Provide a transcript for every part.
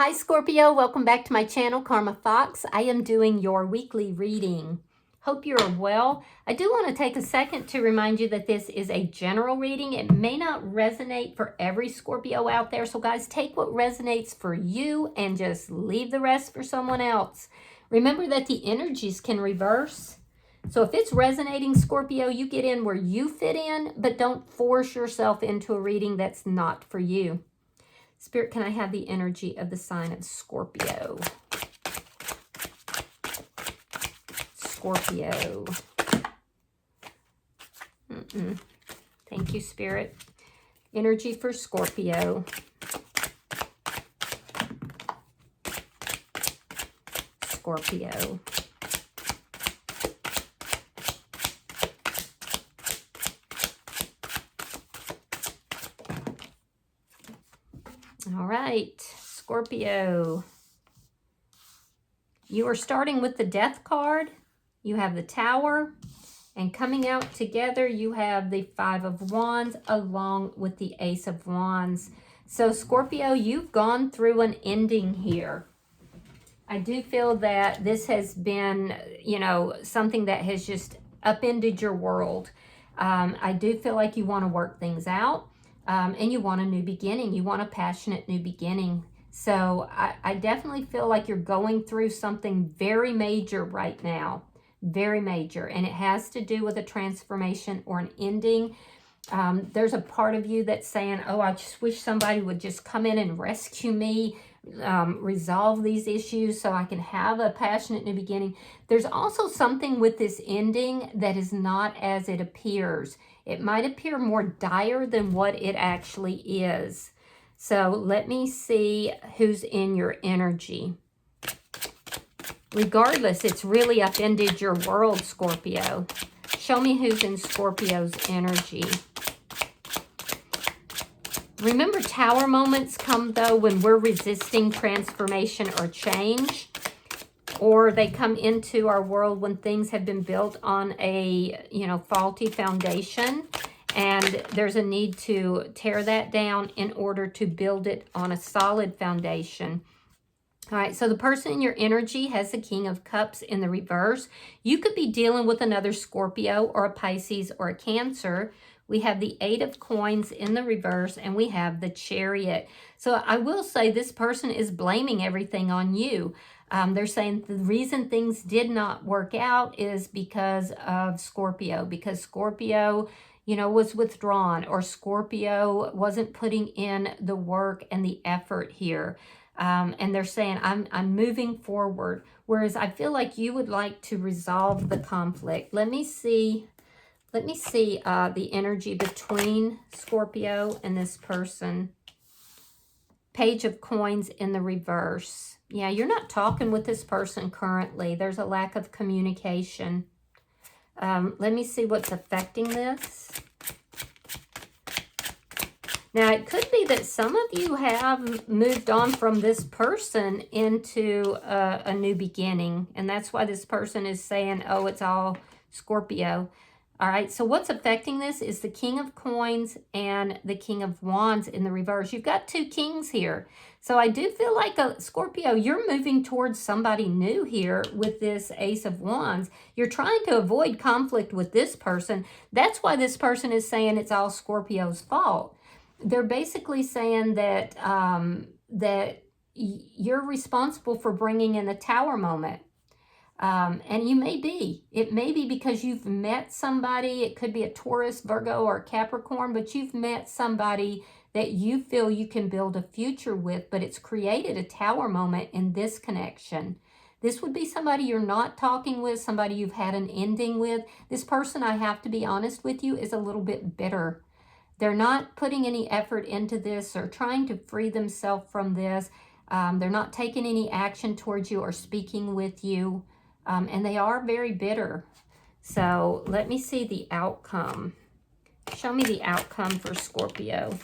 Hi Scorpio, welcome back to my channel, Karma Fox. I am doing your weekly reading. Hope you're well. I do want to take a second to remind you that this is a general reading. It may not resonate for every Scorpio out there. So guys, take what resonates for you and just leave the rest for someone else. Remember that the energies can reverse. So if it's resonating, Scorpio, you get in where you fit in, but don't force yourself into a reading that's not for you. Spirit, can I have the energy of the sign of Scorpio? Scorpio. Thank you, Spirit. Energy for Scorpio. Scorpio. All right, Scorpio. You are starting with the Death card. You have the Tower. And coming out together, you have the Five of Wands along with the Ace of Wands. So, Scorpio, you've gone through an ending here. I do feel that this has been, something that has just upended your world. I do feel like you want to work things out. And you want a new beginning. You want a passionate new beginning. So I definitely feel like you're going through something very major right now. Very major. And it has to do with a transformation or an ending. There's a part of you that's saying, oh, I just wish somebody would just come in and rescue me, resolve these issues so I can have a passionate new beginning. There's also something with this ending that is not as it appears. It might appear more dire than what it actually is. So let me see who's in your energy. Regardless, it's really upended your world, Scorpio. Show me who's in Scorpio's energy. Remember, Tower moments come, though, when we're resisting transformation or change. Or they come into our world when things have been built on a, faulty foundation. And there's a need to tear that down in order to build it on a solid foundation. All right, so the person in your energy has the King of Cups in the reverse. You could be dealing with another Scorpio or a Pisces or a Cancer. We have the Eight of Coins in the reverse, and we have the Chariot. So I will say this person is blaming everything on you. They're saying the reason things did not work out is because of Scorpio, because Scorpio, was withdrawn, or Scorpio wasn't putting in the work and the effort here. And they're saying, I'm moving forward. Whereas I feel like you would like to resolve the conflict. Let me see the energy between Scorpio and this person. Page of Coins in the reverse. Yeah, you're not talking with this person currently. There's a lack of communication. Let me see what's affecting this. Now, it could be that some of you have moved on from this person into a new beginning. And that's why this person is saying, oh, it's all Scorpio. All right, so what's affecting this is the King of Coins and the King of Wands in the reverse. You've got two kings here. So I do feel like, Scorpio, you're moving towards somebody new here with this Ace of Wands. You're trying to avoid conflict with this person. That's why this person is saying it's all Scorpio's fault. They're basically saying that, that you're responsible for bringing in the Tower moment. And you may be. It may be because you've met somebody. It could be a Taurus, Virgo, or Capricorn, but you've met somebody that you feel you can build a future with, but it's created a Tower moment in this connection. This would be somebody you're not talking with, somebody you've had an ending with. This person, I have to be honest with you, is a little bit bitter. They're not putting any effort into this or trying to free themselves from this. They're not taking any action towards you or speaking with you. And they are very bitter. So let me see the outcome. Show me the outcome for Scorpio.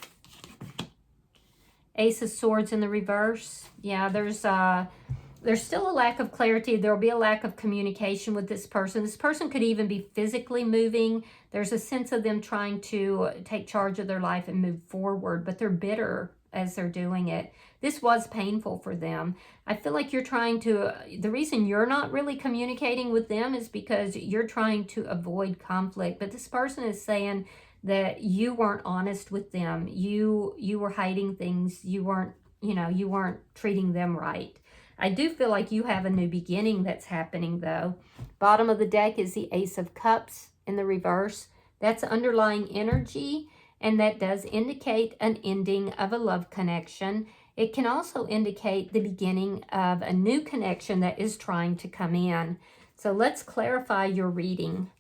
Ace of Swords in the reverse. Yeah, there's still a lack of clarity. There will be a lack of communication with this person. This person could even be physically moving. There's a sense of them trying to take charge of their life and move forward, but they're bitter as they're doing it. this was painful for them. I feel like you're trying to, the reason you're not really communicating with them is because you're trying to avoid conflict. But this person is saying that you weren't honest with them. You were hiding things. You weren't, you weren't treating them right. I do feel like you have a new beginning that's happening though. Bottom of the deck is the Ace of Cups in the reverse. That's underlying energy, and that does indicate an ending of a love connection. It can also indicate the beginning of a new connection that is trying to come in. So let's clarify your reading.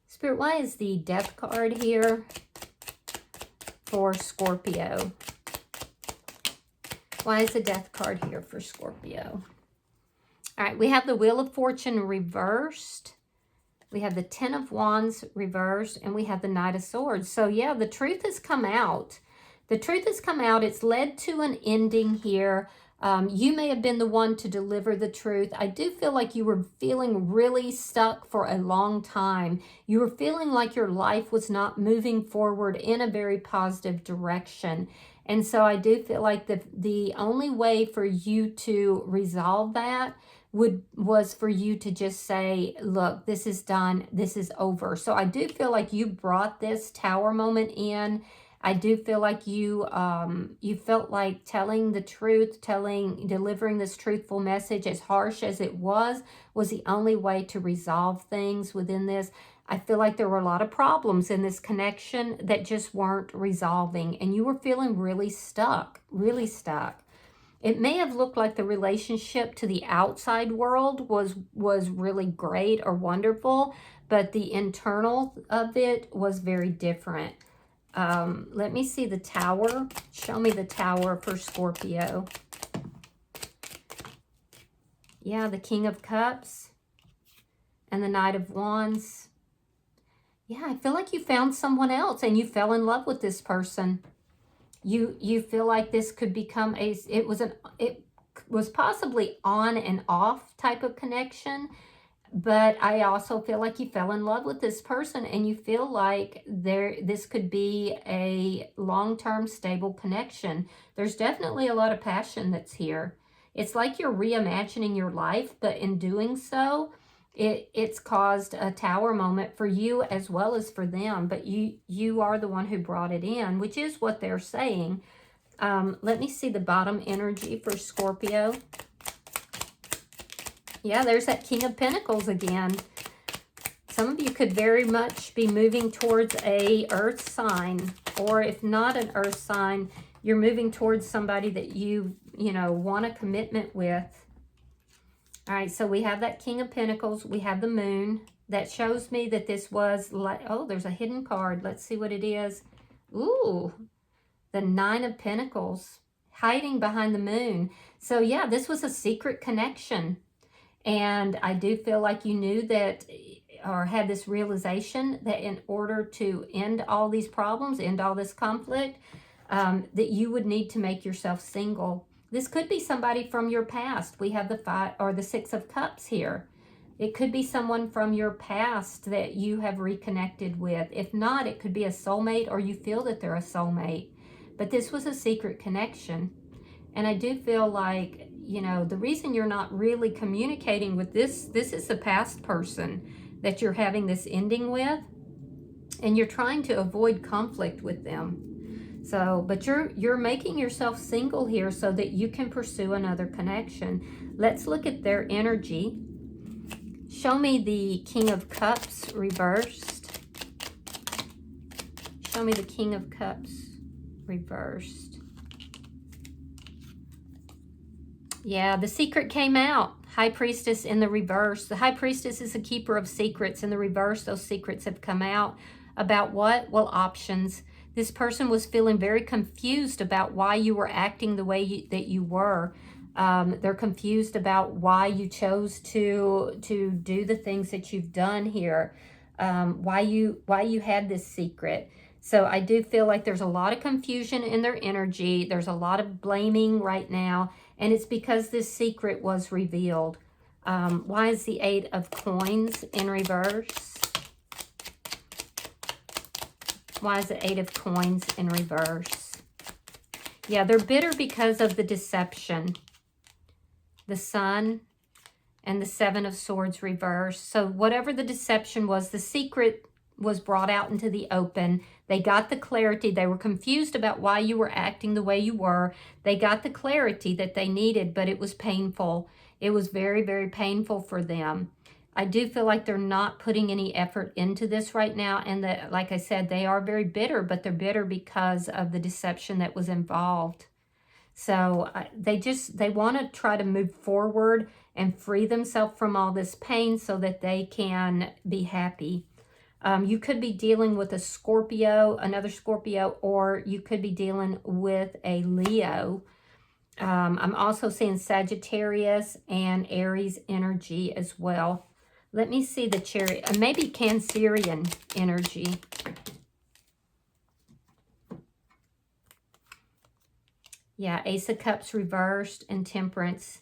Spirit, why is the Death card here for Scorpio? Why is the Death card here for Scorpio? All right, we have the Wheel of Fortune reversed. We have the Ten of Wands reversed, and we have the Knight of Swords. So yeah, the truth has come out. The truth has come out. It's led to an ending here. You may have been the one to deliver the truth. I do feel like you were feeling really stuck for a long time. You were feeling like your life was not moving forward in a very positive direction. And so I do feel like the only way for you to resolve that was for you to just say, look, this is done. This is over. So I do feel like you brought this Tower moment in. I do feel like you felt like telling the truth, delivering this truthful message, as harsh as it was the only way to resolve things within this. I feel like there were a lot of problems in this connection that just weren't resolving, and you were feeling really stuck, really stuck. It may have looked like the relationship to the outside world was really great or wonderful, but the internal of it was very different. Let me see the Tower. Show me the Tower for Scorpio. Yeah, the King of Cups and the Knight of Wands. Yeah, I feel like you found someone else and you fell in love with this person. You feel like this could become it was possibly on and off type of connection, but I also feel like you fell in love with this person and you feel like this could be a long-term stable connection. There's definitely a lot of passion that's here. It's like you're reimagining your life, but in doing so, it's caused a Tower moment for you as well as for them, but you are the one who brought it in, which is what they're saying. Let me see the bottom energy for Scorpio. Yeah, there's that King of Pentacles again. Some of you could very much be moving towards a earth sign, or if not an earth sign, you're moving towards somebody that you want a commitment with. All right, so we have that King of Pentacles. We have the Moon. That shows me that this was like, oh, there's a hidden card. Let's see what it is. Ooh, the Nine of Pentacles, hiding behind the Moon. So yeah, this was a secret connection. And I do feel like you knew that, or had this realization that in order to end all these problems, end all this conflict, that you would need to make yourself single. This could be somebody from your past. We have the Six of Cups here. It could be someone from your past that you have reconnected with. If not, it could be a soulmate, or you feel that they're a soulmate. But this was a secret connection. And I do feel like, the reason you're not really communicating with this is the past person that you're having this ending with. And you're trying to avoid conflict with them. So, but you're making yourself single here so that you can pursue another connection. Let's look at their energy. Show me the King of Cups reversed. Show me the King of Cups reversed. Yeah, the secret came out. High Priestess in the reverse. The High Priestess is a keeper of secrets. In the reverse, those secrets have come out. About what? Well, options. This person was feeling very confused about why you were acting the way that you were. They're confused about why you chose to do the things that you've done here. Why you had this secret. So I do feel like there's a lot of confusion in their energy. There's a lot of blaming right now. And it's because this secret was revealed. Why is the Eight of Coins in reverse? Why is the Eight of Coins in reverse? Yeah, they're bitter because of the deception. The Sun and the Seven of Swords reversed. So whatever the deception was, the secret was brought out into the open. They got the clarity. They were confused about why you were acting the way you were. They got the clarity that they needed, but it was painful. It was very, very painful for them. I do feel like they're not putting any effort into this right now. And that, like I said, they are very bitter, but they're bitter because of the deception that was involved. So they want to try to move forward and free themselves from all this pain so that they can be happy. You could be dealing with a Scorpio, another Scorpio, or you could be dealing with a Leo. I'm also seeing Sagittarius and Aries energy as well. Let me see the Chariot, maybe Cancerian energy. Yeah, Ace of Cups reversed and Temperance.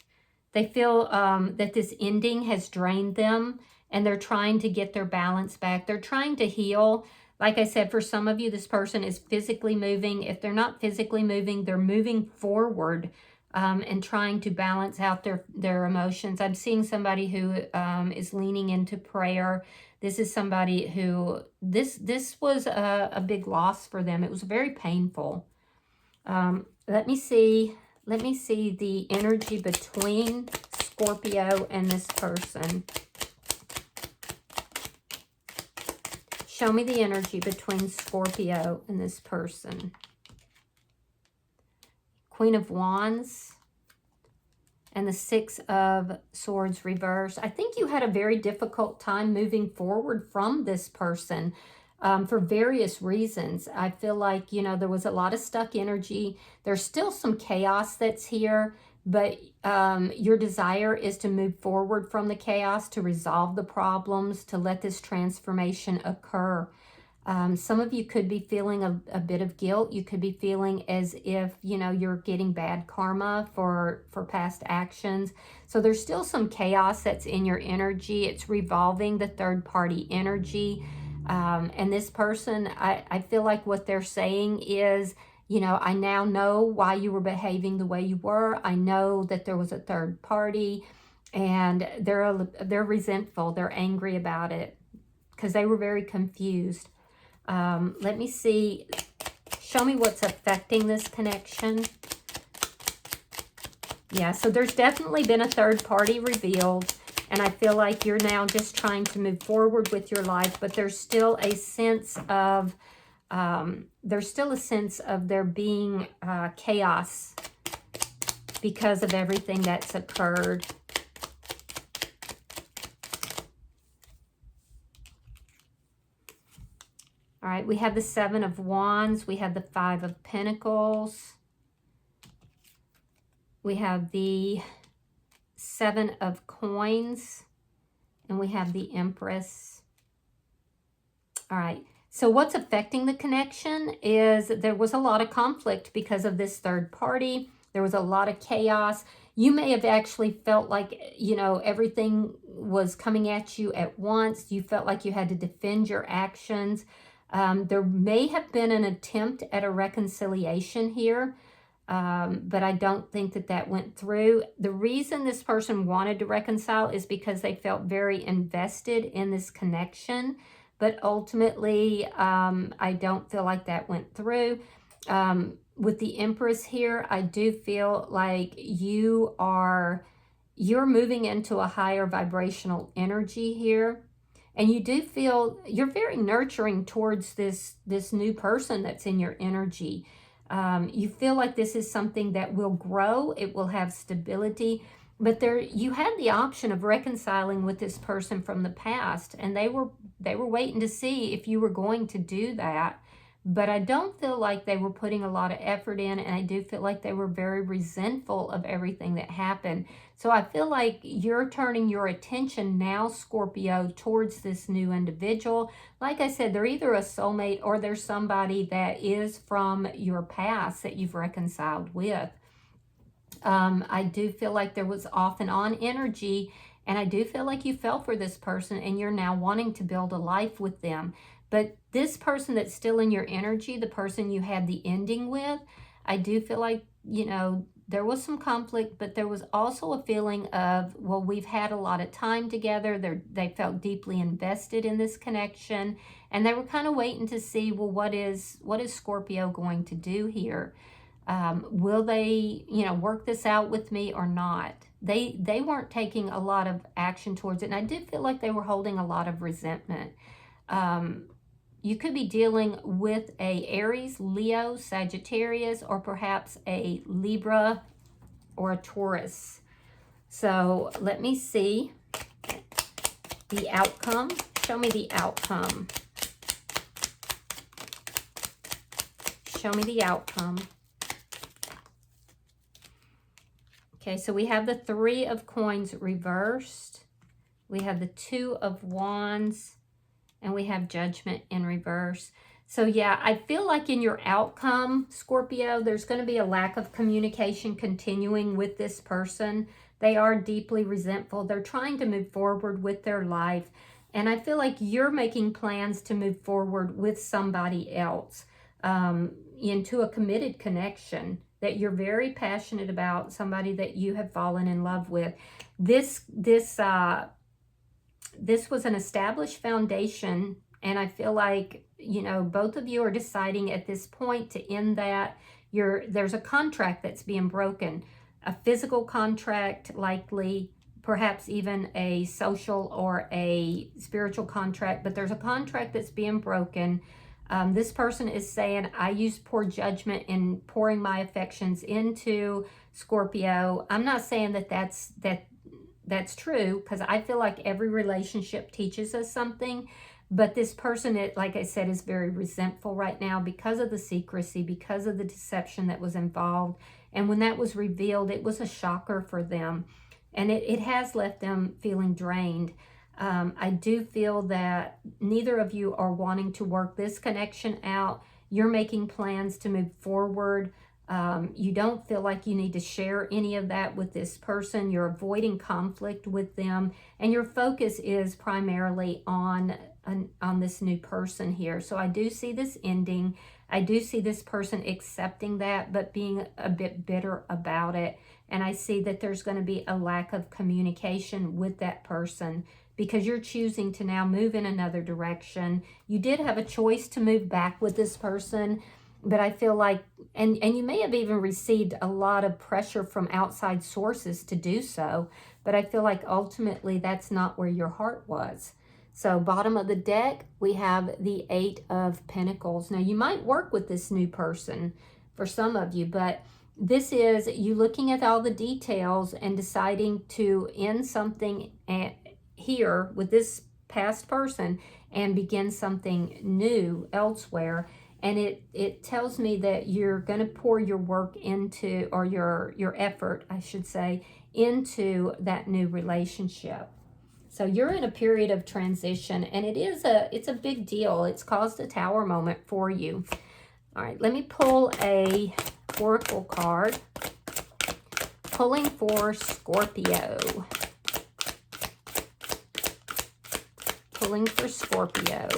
They feel that this ending has drained them and they're trying to get their balance back. They're trying to heal. Like I said, for some of you, this person is physically moving. If they're not physically moving, they're moving forward and trying to balance out their emotions. I'm seeing somebody who is leaning into prayer. This is somebody who, this was a big loss for them. It was very painful. Let me see the energy between Scorpio and this person. Show me the energy between Scorpio and this person. Queen of Wands and the Six of Swords reversed. I think you had a very difficult time moving forward from this person. For various reasons. I feel like, you know, there was a lot of stuck energy. There's still some chaos that's here, but your desire is to move forward from the chaos, to resolve the problems, to let this transformation occur. Some of you could be feeling a bit of guilt. You could be feeling as if, you know, you're getting bad karma for past actions. So there's still some chaos that's in your energy. It's revolving the third party energy. And this person, I feel like what they're saying is, you know, I now know why you were behaving the way you were. I know that there was a third party, and they're resentful. They're angry about it because they were very confused. Let me see. Show me what's affecting this connection. Yeah, so there's definitely been a third party revealed. And I feel like you're now just trying to move forward with your life, but there's still a sense of there being chaos because of everything that's occurred. All right, we have the Seven of Wands. We have the Five of Pentacles. We have the Seven of Coins, and we have the Empress. All right, so what's affecting the connection is there was a lot of conflict because of this third party. There was a lot of chaos. You may have actually felt like, you know, everything was coming at you at once. You felt like you had to defend your actions. There may have been an attempt at a reconciliation here. But I don't think that went through. The reason this person wanted to reconcile is because they felt very invested in this connection. But ultimately, I don't feel like that went through. With the Empress here, I do feel like you're moving into a higher vibrational energy here. And you do feel you're very nurturing towards this new person that's in your energy. You feel like this is something that will grow. It will have stability. But you had the option of reconciling with this person from the past, and they were waiting to see if you were going to do that. But I don't feel like they were putting a lot of effort in, and I do feel like they were very resentful of everything that happened. So I feel like you're turning your attention now, Scorpio, towards this new individual. Like I said, they're either a soulmate or they're somebody that is from your past that you've reconciled with. I do feel like there was off and on energy, and I do feel like you fell for this person and you're now wanting to build a life with them. But this person that's still in your energy, the person you had the ending with, I do feel like, you know, there was some conflict, but there was also a feeling of, well, we've had a lot of time together. They felt deeply invested in this connection, and they were kind of waiting to see, well, what is Scorpio going to do here? Will they, you know, work this out with me or not? They weren't taking a lot of action towards it, and I did feel like they were holding a lot of resentment. You could be dealing with a Aries, Leo, Sagittarius, or perhaps a Libra or a Taurus. So let me see the outcome. Show me the outcome. Show me the outcome. Okay, so we have the Three of Coins reversed. We have the Two of Wands. And we have Judgment in reverse. So yeah, I feel like in your outcome, Scorpio, there's going to be a lack of communication continuing with this person. They are deeply resentful. They're trying to move forward with their life. And I feel like you're making plans to move forward with somebody else into a committed connection that you're very passionate about, somebody that you have fallen in love with. This was an established foundation, and I feel like, you know, both of you are deciding at this point to end that. There's a contract that's being broken, a physical contract, likely, perhaps even a social or a spiritual contract, but there's a contract that's being broken. This person is saying, I used poor judgment in pouring my affections into Scorpio. I'm not saying that that's true, because I feel like every relationship teaches us something, but this person, like I said, is very resentful right now because of the secrecy, because of the deception that was involved. And when that was revealed, it was a shocker for them, and it has left them feeling drained. I do feel that neither of you are wanting to work this connection out. You're making plans to move forward. You don't feel like you need to share any of that with this person. You're avoiding conflict with them, and your focus is primarily on this new person here. So I do see this ending. I do see this person accepting that, but being a bit bitter about it. And I see that there's going to be a lack of communication with that person because you're choosing to now move in another direction. You did have a choice to move back with this person, but I feel like, and you may have even received a lot of pressure from outside sources to do so, but I feel like ultimately that's not where your heart was. So bottom of the deck, we have the Eight of Pentacles. Now, you might work with this new person for some of you, but this is you looking at all the details and deciding to end something here with this past person and begin something new elsewhere. And it tells me that you're going to pour your work into, or your effort, I should say, into that new relationship. So you're in a period of transition, and it's a big deal. It's caused a tower moment for you. All right, let me pull a oracle card. Pulling for Scorpio. Pulling for Scorpio.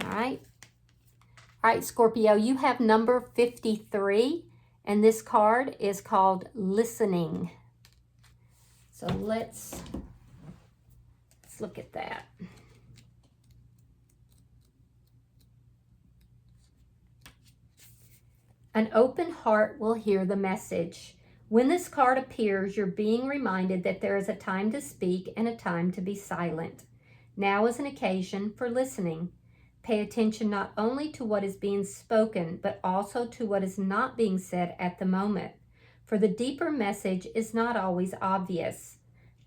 All right, Scorpio, you have number 53, and this card is called Listening. So let's look at that. An open heart will hear the message. When this card appears, you're being reminded that there is a time to speak and a time to be silent. Now is an occasion for listening. Pay attention not only to what is being spoken, but also to what is not being said at the moment. For the deeper message is not always obvious.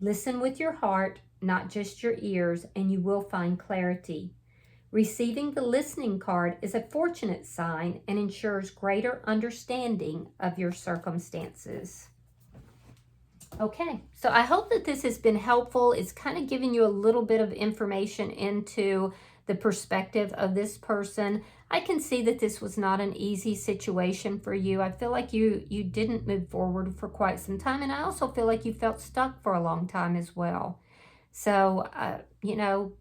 Listen with your heart, not just your ears, and you will find clarity. Receiving the listening card is a fortunate sign and ensures greater understanding of your circumstances. Okay, so I hope that this has been helpful. It's kind of giving you a little bit of information into the perspective of this person. I can see that this was not an easy situation for you. I feel like you didn't move forward for quite some time, and I also feel like you felt stuck for a long time as well. So, you know,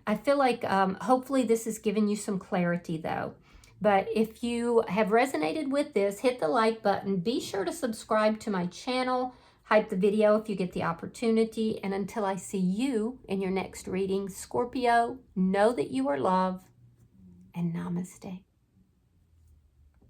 I feel like hopefully this has given you some clarity though. But if you have resonated with this, hit the like button. Be sure to subscribe to my channel. Hype the video if you get the opportunity. And until I see you in your next reading, Scorpio, know that you are loved, and namaste.